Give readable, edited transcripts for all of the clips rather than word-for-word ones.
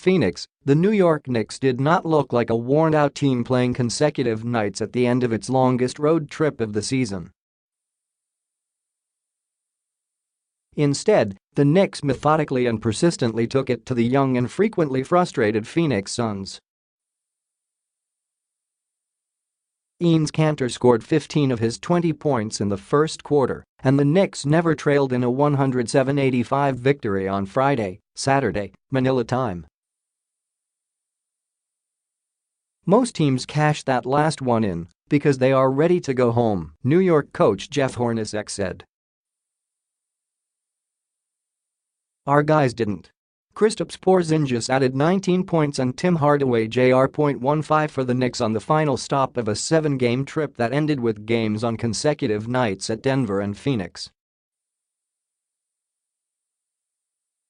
Phoenix, the New York Knicks did not look like a worn-out team playing consecutive nights at the end of its longest road trip of the season. Instead, the Knicks methodically and persistently took it to the young and frequently frustrated Phoenix Suns. Enes Kanter scored 15 of his 20 points in the first quarter, and the Knicks never trailed in a 107-85 victory on Saturday, Manila time. Most teams cash that last one in because they are ready to go home, New York coach Jeff Hornacek said. Our guys didn't. Kristaps Porzingis added 19 points and Tim Hardaway Jr.15 for the Knicks on the final stop of a 7-game trip that ended with games on consecutive nights at Denver and Phoenix.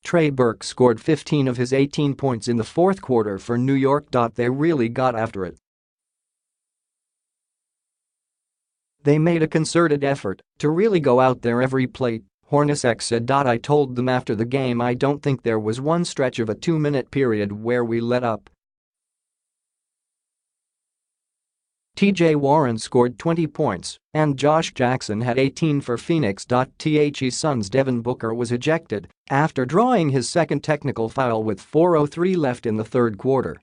Trey Burke scored 15 of his 18 points in the fourth quarter for New York.They really got after it. They made a concerted effort to really go out there every play, Hornacek said. I told them after the game I don't think there was one stretch of a 2-minute period where we let up. T.J.Warren scored 20 points, and Josh Jackson had 18 for Phoenix.The Suns Devin Booker was ejected after drawing his second technical foul with 4:03 left in the third quarter.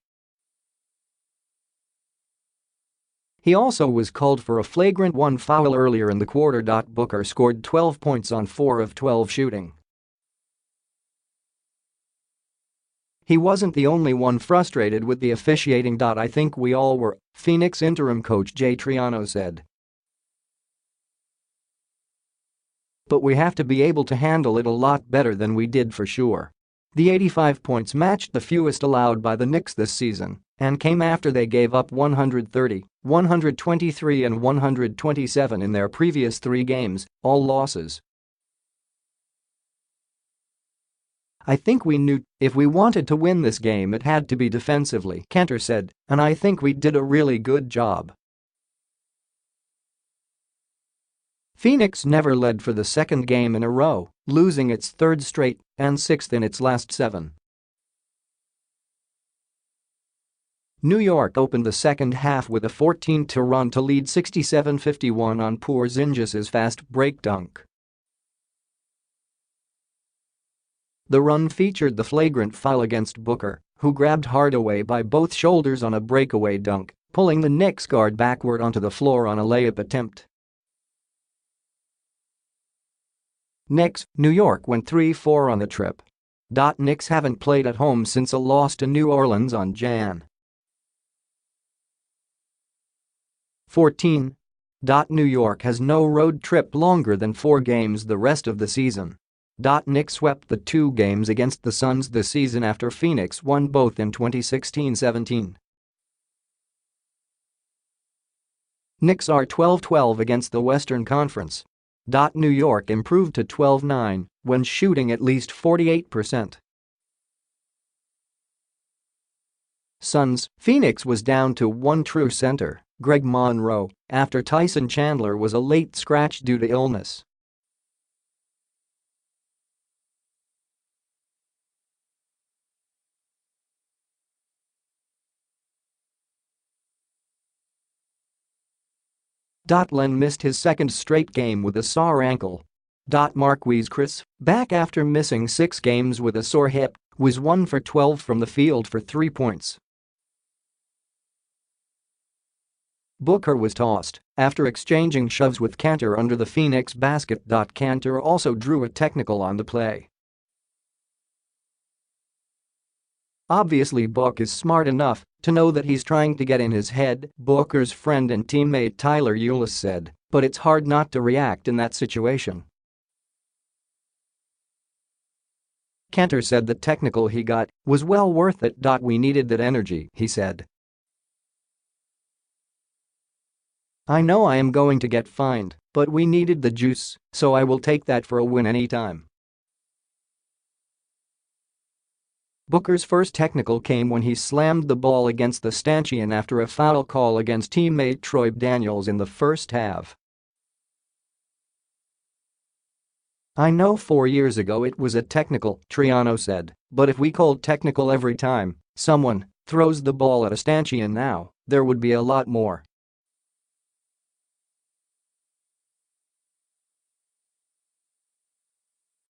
He also was called for a flagrant 1 foul earlier in the quarter. Booker scored 12 points on 4 of 12 shooting. He wasn't the only one frustrated with the officiating. I think we all were, Phoenix interim coach Jay Triano said. But we have to be able to handle it a lot better than we did for sure. The 85 points matched the fewest allowed by the Knicks this season and came after they gave up 130, 123 and 127 in their previous 3 games, all losses. I think we knew if we wanted to win this game it had to be defensively, Kanter said, and I think we did a really good job. Phoenix never led for the second game in a row, losing its third straight and sixth in its last 7. New York opened the second half with a 14-2 run to lead 67-51 on Porzingis' fast break dunk. The run featured the flagrant foul against Booker, who grabbed Hardaway by both shoulders on a breakaway dunk, pulling the Knicks guard backward onto the floor on a layup attempt. Next, New York went 3-4 on the trip. Knicks haven't played at home since a loss to New Orleans on Jan. 14. New York has no road trip longer than 4 games the rest of the season. Knicks swept the 2 games against the Suns this season after Phoenix won both in 2016-17. Knicks are 12-12 against the Western Conference. New York improved to 12-9 when shooting at least 48%. Suns, Phoenix was down to 1 true center, Greg Monroe, after Tyson Chandler was a late scratch due to illness. Len missed his second straight game with a sore ankle. Marquese Chriss, back after missing 6 games with a sore hip, was 1 for 12 from the field for 3 points. Booker was tossed after exchanging shoves with Kanter under the Phoenix basket. Kanter also drew a technical on the play. Obviously Book is smart enough to know that he's trying to get in his head, Booker's friend and teammate Tyler Ulis said, but it's hard not to react in that situation. Kanter said the technical he got was well worth it. We needed that energy, he said. I know I am going to get fined, but we needed the juice, so I will take that for a win anytime. Booker's first technical came when he slammed the ball against the stanchion after a foul call against teammate Troy Daniels in the first half. "I know 4 years ago it was a technical," Triano said, "but if we called technical every time someone throws the ball at a stanchion now, there would be a lot more